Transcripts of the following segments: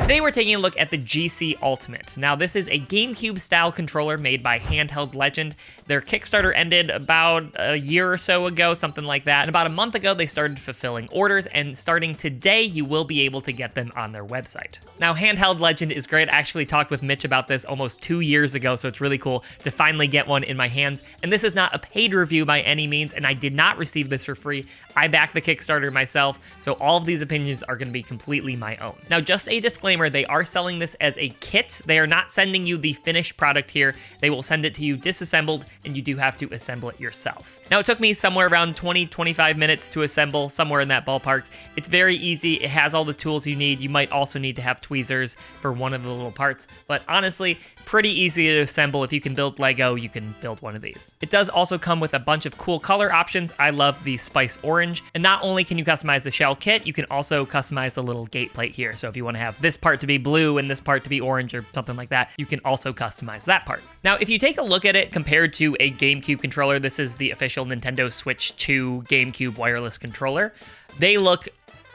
Today we're taking a look at the GC Ultimate. Now this is a GameCube style controller made by Handheld Legend. Their Kickstarter ended about a year or so ago, something like that. And about a month ago they started fulfilling orders, and starting today you will be able to get them on their website. Now Handheld Legend is great. I actually talked with Mitch about this almost 2 years ago, so it's really cool to finally get one in my hands. And this is not a paid review by any means, and I did not receive this for free. I backed the Kickstarter myself, so all of these opinions are going to be completely my own. Now, just a disclaimer, they are selling this as a kit. They are not sending you the finished product here. They will send it to you disassembled, and you do have to assemble it yourself. Now, it took me somewhere around 20-25 minutes to assemble, somewhere in that ballpark. It's very easy. It has all the tools you need. You might also need to have tweezers for one of the little parts, but honestly, pretty easy to assemble. If you can build Lego, you can build one of these. It does also come with a bunch of cool color options. I love the Spice Orange. And not only can you customize the shell kit, you can also customize the little gate plate here. So if you want to have this part to be blue and this part to be orange or something like that, you can also customize that part. Now, if you take a look at it compared to a GameCube controller, this is the official Nintendo Switch 2 GameCube wireless controller. They look,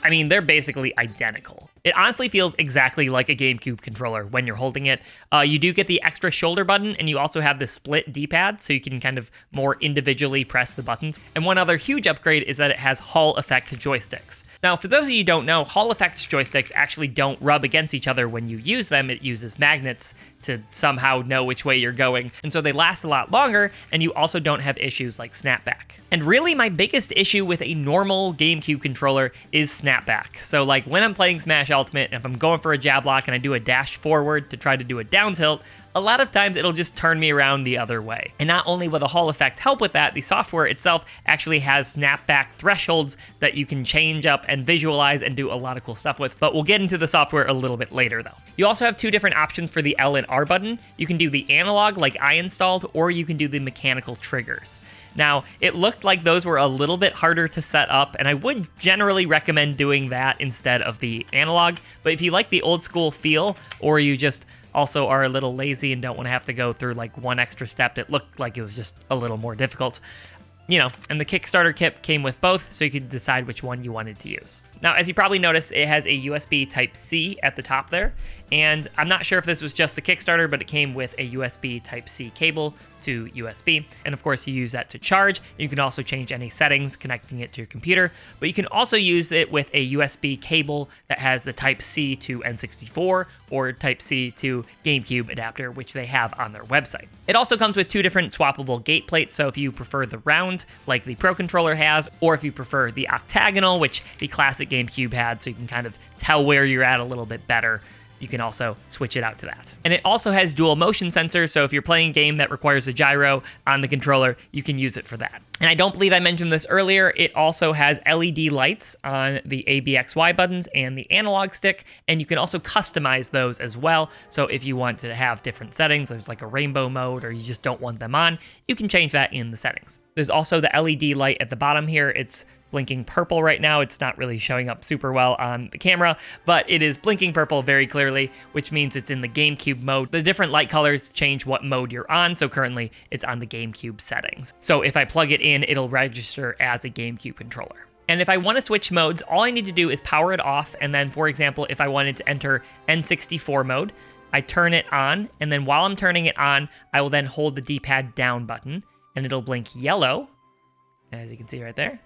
I mean, they're basically identical. It honestly feels exactly like a GameCube controller when you're holding it. You do get the extra shoulder button, and you also have the split D-pad, so you can kind of more individually press the buttons. And one other huge upgrade is that it has Hall effect joysticks. Now, for those of you who don't know, Hall effect joysticks actually don't rub against each other when you use them. It uses magnets to somehow know which way you're going. And so they last a lot longer, and you also don't have issues like snapback. And really, my biggest issue with a normal GameCube controller is snapback. So like when I'm playing Smash Ultimate, if I'm going for a jab lock and I do a dash forward to try to do a down tilt, a lot of times it'll just turn me around the other way. And not only will the Hall effect help with that, the software itself actually has snapback thresholds that you can change up and visualize and do a lot of cool stuff with, but we'll get into the software a little bit later though. You also have two different options for the L and R button. You can do the analog like I installed, or you can do the mechanical triggers. Now, it looked like those were a little bit harder to set up, and I would generally recommend doing that instead of the analog, but if you like the old school feel, or you just also are a little lazy and don't want to have to go through like one extra step, it looked like it was just a little more difficult. You know, and the Kickstarter kit came with both, so you could decide which one you wanted to use. Now, as you probably noticed, it has a USB Type-C at the top there, and I'm not sure if this was just the Kickstarter, but it came with a USB Type-C cable to USB, and of course you use that to charge. You can also change any settings connecting it to your computer, but you can also use it with a USB cable that has the Type-C to N64 or Type-C to GameCube adapter, which they have on their website. It also comes with two different swappable gate plates, so if you prefer the round, like the Pro Controller has, or if you prefer the octagonal, which the classic GameCube had, so you can kind of tell where you're at a little bit better, you can also switch it out to that. And it also has dual motion sensors, so if you're playing a game that requires a gyro on the controller, you can use it for that. And I don't believe I mentioned this earlier, it also has LED lights on the ABXY buttons and the analog stick, and you can also customize those as well. So if you want to have different settings, there's like a rainbow mode, or you just don't want them on, you can change that in the settings. There's also the LED light at the bottom here. It's blinking purple right now. It's not really showing up super well on the camera, but it is blinking purple very clearly, which means it's in the GameCube mode. The different light colors change what mode you're on, so currently it's on the GameCube settings. So if I plug it in, it'll register as a GameCube controller. And if I want to switch modes, all I need to do is power it off, and then, for example, if I wanted to enter N64 mode, I turn it on, and then while I'm turning it on, I will then hold the D-pad down button, and it'll blink yellow, as you can see right there.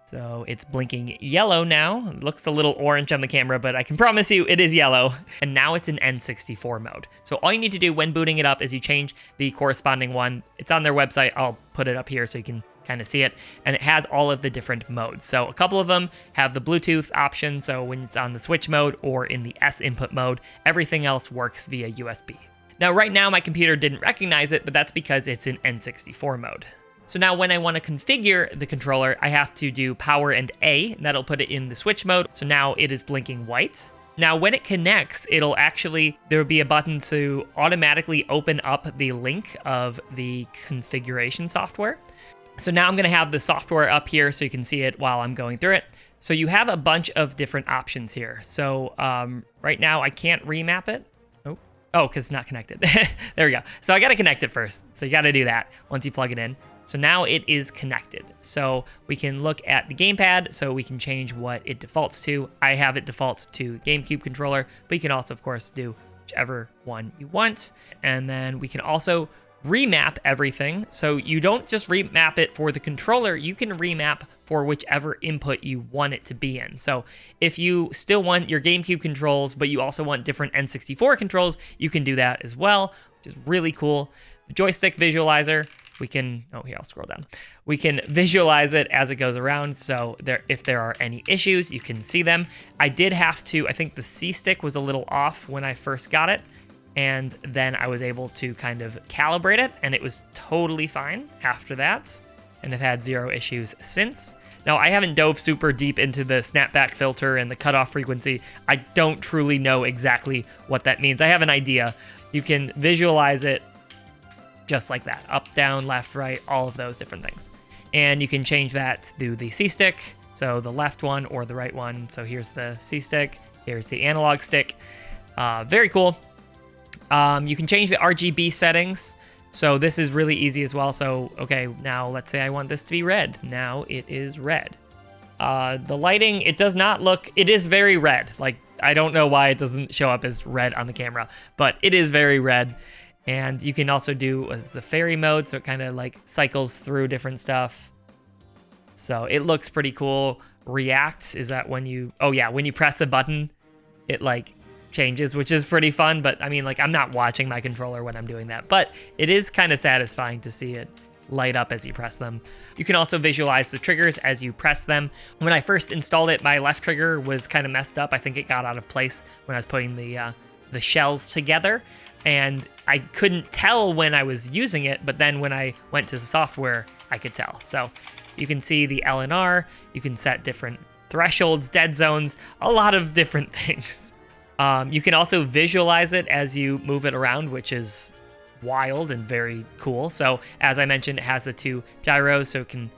So it's blinking yellow now. It looks a little orange on the camera, but I can promise you it is yellow. And now it's in N64 mode. So all you need to do when booting it up is you change the corresponding one. It's on their website. I'll put it up here so you can kind of see it. And it has all of the different modes. So a couple of them have the Bluetooth option. So when it's on the Switch mode or in the S input mode, everything else works via USB. Now, right now my computer didn't recognize it, but that's because it's in N64 mode. So now when I want to configure the controller, I have to do power and A, and that'll put it in the Switch mode. So now it is blinking white. Now when it connects, there will be a button to automatically open up the link of the configuration software. So now I'm going to have the software up here so you can see it while I'm going through it. So you have a bunch of different options here. So right now I can't remap it. Oh, because it's not connected. There we go. So I got to connect it first. So you got to do that once you plug it in. So now it is connected. So we can look at the gamepad, so we can change what it defaults to. I have it default to GameCube controller, but you can also, of course, do whichever one you want. And then we can also remap everything. So you don't just remap it for the controller, you can remap for whichever input you want it to be in. So if you still want your GameCube controls, but you also want different N64 controls, you can do that as well, which is really cool. The joystick visualizer, we can, oh, here, I'll scroll down. We can visualize it as it goes around. So if there are any issues, you can see them. I did have to, I think the C stick was a little off when I first got it. And then I was able to kind of calibrate it, and it was totally fine after that. And I've had zero issues since. Now, I haven't dove super deep into the snapback filter and the cutoff frequency. I don't truly know exactly what that means. I have an idea. You can visualize it just like that. Up, down, left, right, all of those different things. And you can change that through the C stick. So the left one or the right one. So here's the C stick. Here's the analog stick. Very cool. You can change the RGB settings. So this is really easy as well. So, okay, now let's say I want this to be red. Now it is red. The lighting, it does not look, it is very red. Like, I don't know why it doesn't show up as red on the camera, but it is very red. And you can also do as the fairy mode. So it kind of like cycles through different stuff. So it looks pretty cool. React, is that when you, oh yeah, when you press the button, it like changes, which is pretty fun. But I mean, like, I'm not watching my controller when I'm doing that, but it is kind of satisfying to see it light up as you press them. You can also visualize the triggers as you press them. When I first installed it, my left trigger was kind of messed up. I think it got out of place when I was putting the shells together, and I couldn't tell when I was using it, but then when I went to the software, I could tell. So you can see the L and R, you can set different thresholds, dead zones, a lot of different things. You can also visualize it as you move it around, which is wild and very cool. So as I mentioned, it has the two gyros, so it can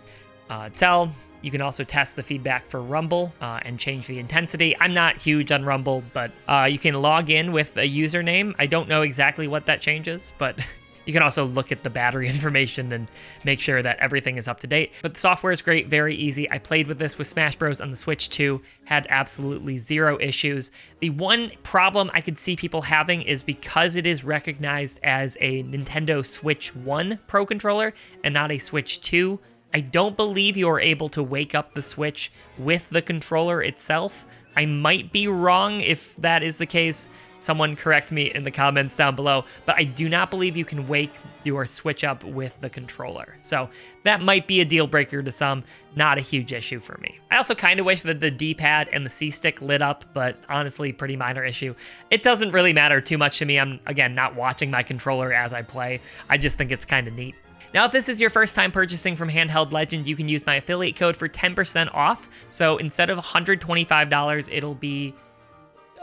tell. You can also test the feedback for rumble and change the intensity. I'm not huge on rumble, but you can log in with a username. I don't know exactly what that changes, but you can also look at the battery information and make sure that everything is up to date. But the software is great, very easy. I played with this with Smash Bros. On the Switch 2, had absolutely zero issues. The one problem I could see people having is because it is recognized as a Nintendo Switch 1 Pro controller and not a Switch 2, I don't believe you are able to wake up the Switch with the controller itself. I might be wrong if that is the case. Someone correct me in the comments down below, but I do not believe you can wake your Switch up with the controller. So that might be a deal breaker to some, not a huge issue for me. I also kind of wish that the D-pad and the C-stick lit up, but honestly, pretty minor issue. It doesn't really matter too much to me. I'm, again, not watching my controller as I play. I just think it's kind of neat. Now, if this is your first time purchasing from Handheld Legend, you can use my affiliate code for 10% off. So instead of $125, it'll be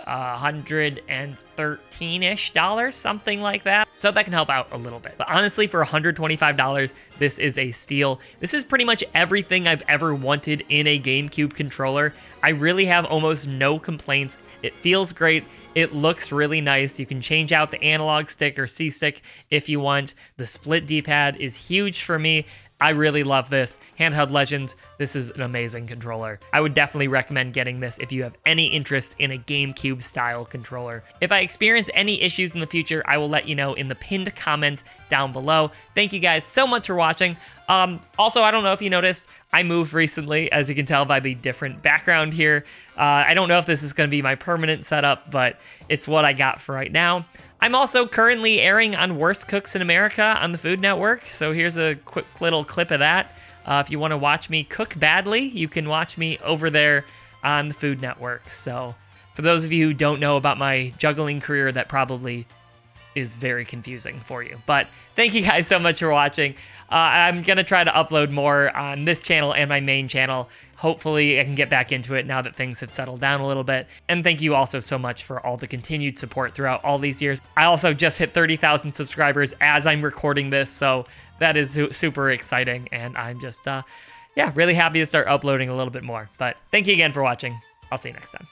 $113-ish, something like that. So that can help out a little bit. But honestly, for $125, this is a steal. This is pretty much everything I've ever wanted in a GameCube controller. I really have almost no complaints. It feels great. It looks really nice. You can change out the analog stick or C stick if you want. The split D-pad is huge for me. I really love this. Handheld Legends, this is an amazing controller. I would definitely recommend getting this if you have any interest in a GameCube style controller. If I experience any issues in the future, I will let you know in the pinned comment down below. Thank you guys so much for watching. Also, I don't know if you noticed, I moved recently, as you can tell by the different background here. I don't know if this is going to be my permanent setup, but it's what I got for right now. I'm also currently airing on Worst Cooks in America on the Food Network, so here's a quick little clip of that. If you want to watch me cook badly, you can watch me over there on the Food Network. So for those of you who don't know about my juggling career, that probably is very confusing for you. But thank you guys so much for watching. I'm going to try to upload more on this channel and my main channel. Hopefully I can get back into it now that things have settled down a little bit. And thank you also so much for all the continued support throughout all these years. I also just hit 30,000 subscribers as I'm recording this, so that is super exciting. And I'm just, really happy to start uploading a little bit more. But thank you again for watching. I'll see you next time.